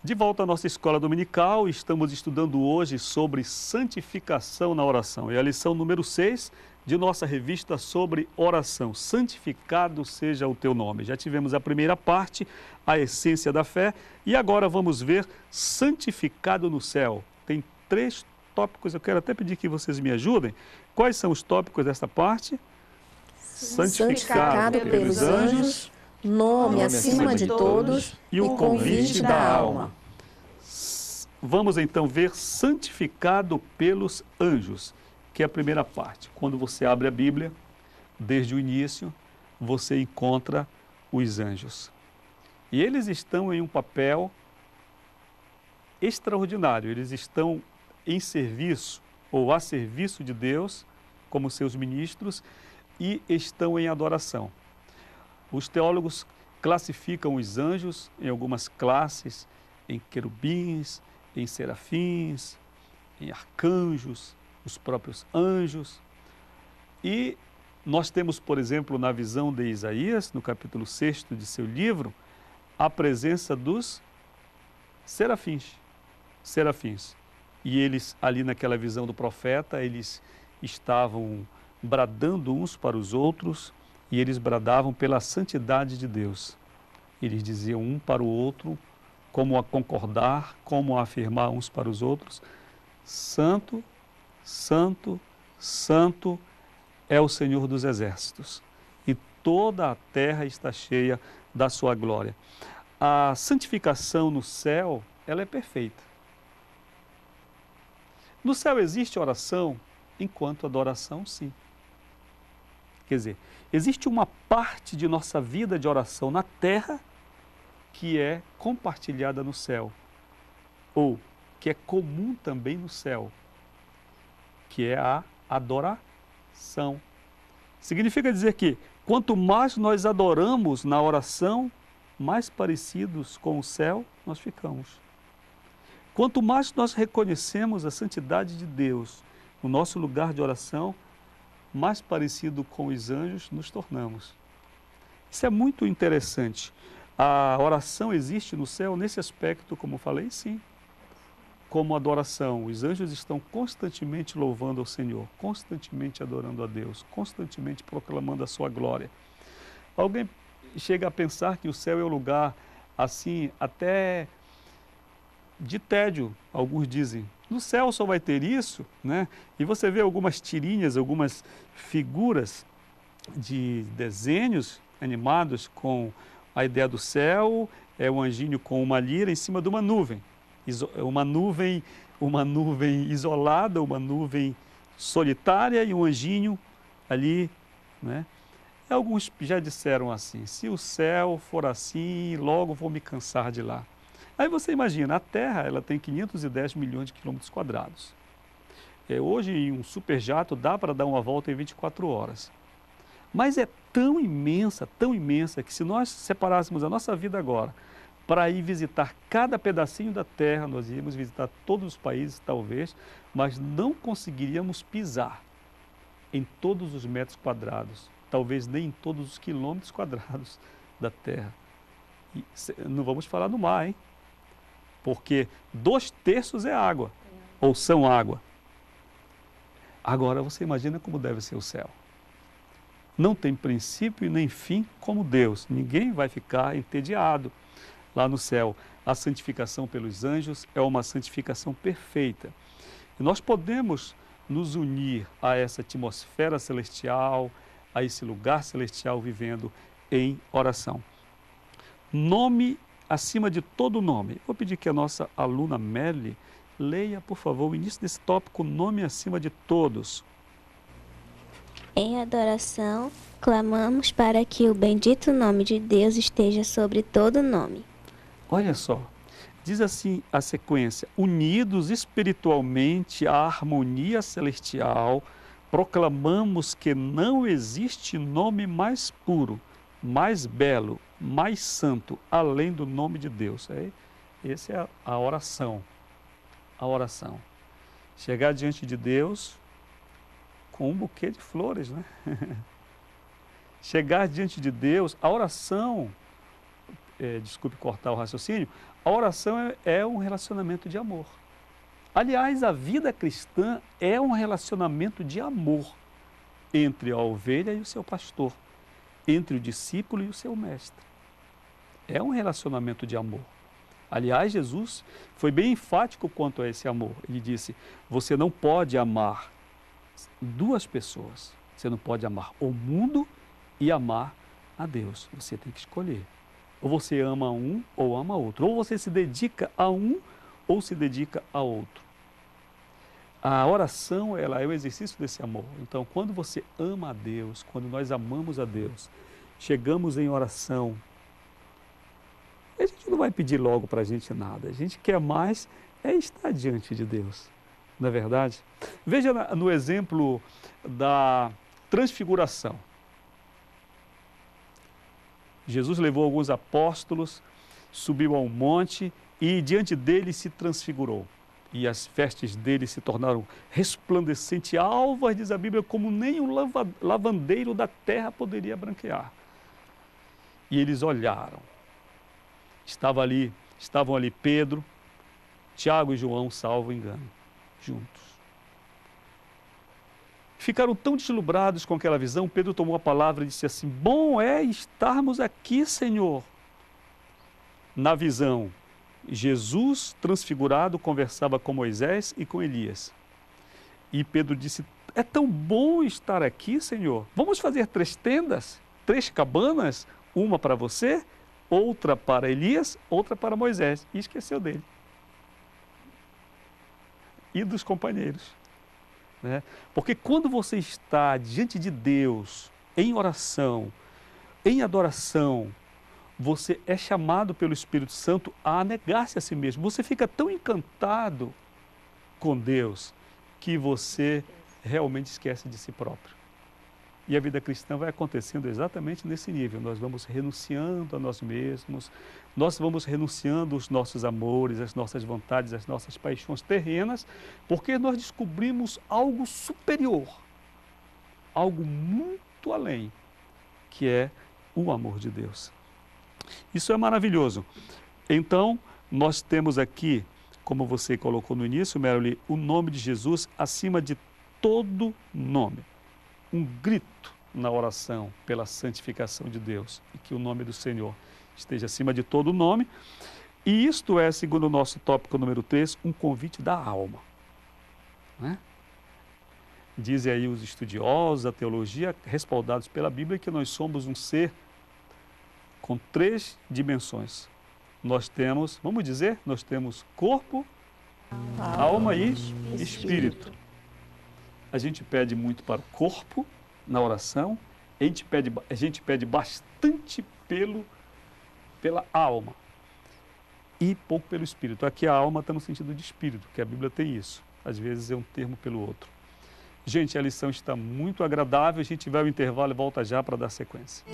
De volta à nossa escola dominical, estamos estudando hoje sobre santificação na oração. É a lição número 6 de nossa revista sobre oração. Santificado seja o teu nome. Já tivemos a primeira parte, a essência da fé, e agora vamos ver santificado no céu. Tem 3 tópicos, eu quero até pedir que vocês me ajudem. Quais são os tópicos desta parte? Santificado pelos anjos, nome acima de todos e o convite da alma. Vamos então ver santificado pelos anjos, que é a primeira parte. Quando você abre a Bíblia, desde o início, você encontra os anjos. E eles estão em um papel extraordinário, eles estão em serviço ou a serviço de Deus, como seus ministros, e estão em adoração. Os teólogos classificam os anjos em algumas classes, em querubins, em serafins, em arcanjos, os próprios anjos. E nós temos, por exemplo, na visão de Isaías, no capítulo 6 de seu livro, a presença dos serafins. E eles, ali naquela visão do profeta, eles estavam bradando uns para os outros, e eles bradavam pela santidade de Deus. Eles diziam um para o outro, como a concordar, como a afirmar uns para os outros: Santo, Santo, Santo é o Senhor dos exércitos, e toda a terra está cheia da sua glória. A santificação no céu, ela é perfeita. No céu existe oração, enquanto adoração, sim. Quer dizer, existe uma parte de nossa vida de oração na terra que é compartilhada no céu, ou que é comum também no céu, que é a adoração. Significa dizer que quanto mais nós adoramos na oração, mais parecidos com o céu nós ficamos. Quanto mais nós reconhecemos a santidade de Deus no nosso lugar de oração, mais parecido com os anjos nos tornamos. Isso é muito interessante. A oração existe no céu nesse aspecto, como falei, sim. Como adoração, os anjos estão constantemente louvando ao Senhor, constantemente adorando a Deus, constantemente proclamando a sua glória. Alguém chega a pensar que o céu é um lugar assim, até de tédio, alguns dizem. No céu só vai ter isso, né? E você vê algumas tirinhas, algumas figuras de desenhos animados com a ideia do céu, é um anjinho com uma lira em cima de uma nuvem. Uma nuvem isolada, uma nuvem solitária e um anjinho ali, né? Alguns já disseram assim: se o céu for assim, logo vou me cansar de lá. Aí você imagina, a Terra ela tem 510 milhões de quilômetros quadrados. Hoje, em um superjato, dá para dar uma volta em 24 horas. Mas é tão imensa, que se nós separássemos a nossa vida agora para ir visitar cada pedacinho da Terra, nós iríamos visitar todos os países, talvez, mas não conseguiríamos pisar em todos os metros quadrados, talvez nem em todos os quilômetros quadrados da Terra. E não vamos falar no mar, hein? Porque 2/3 é água, ou são água. Agora você imagina como deve ser o céu. Não tem princípio e nem fim como Deus. Ninguém vai ficar entediado lá no céu. A santificação pelos anjos é uma santificação perfeita. E nós podemos nos unir a essa atmosfera celestial, a esse lugar celestial vivendo em oração. Nome acima de todo nome. Vou pedir que a nossa aluna Melly leia, por favor, o início desse tópico, nome acima de todos. Em adoração, clamamos para que o bendito nome de Deus esteja sobre todo nome. Olha só, diz assim a sequência: unidos espiritualmente à harmonia celestial, proclamamos que não existe nome mais puro, mais belo, mais santo, além do nome de Deus. Essa é a oração. A oração. Chegar diante de Deus com um buquê de flores, né? Chegar diante de Deus, a oração, desculpe cortar o raciocínio, A oração é um relacionamento de amor. Aliás, a vida cristã é um relacionamento de amor entre a ovelha e o seu pastor, entre o discípulo e o seu mestre. É um relacionamento de amor. Aliás, Jesus foi bem enfático quanto a esse amor. Ele disse, você não pode amar duas pessoas. Você não pode amar o mundo e amar a Deus. Você tem que escolher. Ou você ama um ou ama outro. Ou você se dedica a um ou se dedica a outro. A oração, ela é o exercício desse amor. Então, quando você ama a Deus, quando nós amamos a Deus, chegamos em oração, a gente não vai pedir logo para a gente nada. A gente quer mais é estar diante de Deus. Não é verdade? Veja no exemplo da transfiguração. Jesus levou alguns apóstolos, subiu a um monte e diante dele se transfigurou. E as vestes dele se tornaram resplandecentes, alvas, diz a Bíblia, como nem um lavandeiro da terra poderia branquear. E eles olharam. Estavam ali Pedro, Tiago e João, salvo engano, juntos. Ficaram tão deslumbrados com aquela visão, Pedro tomou a palavra e disse assim, bom é estarmos aqui, Senhor. Na visão, Jesus transfigurado conversava com Moisés e com Elias. E Pedro disse, é tão bom estar aqui, Senhor. Vamos fazer 3 tendas, 3 cabanas, uma para você, outra para Elias, outra para Moisés. E esqueceu dele. E dos companheiros. Né? Porque quando você está diante de Deus, em oração, em adoração, você é chamado pelo Espírito Santo a negar-se a si mesmo. Você fica tão encantado com Deus que você realmente esquece de si próprio. E a vida cristã vai acontecendo exatamente nesse nível. Nós vamos renunciando a nós mesmos, nós vamos renunciando os nossos amores, as nossas vontades, as nossas paixões terrenas, porque nós descobrimos algo superior, algo muito além, que é o amor de Deus. Isso é maravilhoso. Então, nós temos aqui, como você colocou no início, Merely, o nome de Jesus acima de todo nome. Um grito na oração pela santificação de Deus e que o nome do Senhor esteja acima de todo nome. E isto é, segundo o nosso tópico número 3, um convite da alma. Né? Dizem aí os estudiosos, a teologia, respaldados pela Bíblia, que nós somos um ser com 3 dimensões. Nós temos, vamos dizer, nós temos corpo, alma e espírito. A gente pede muito para o corpo na oração, a gente pede bastante pela alma e pouco pelo espírito. Aqui a alma está no sentido de espírito, que a Bíblia tem isso. Às vezes é um termo pelo outro. Gente, a lição está muito agradável, a gente vai ao intervalo e volta já para dar sequência.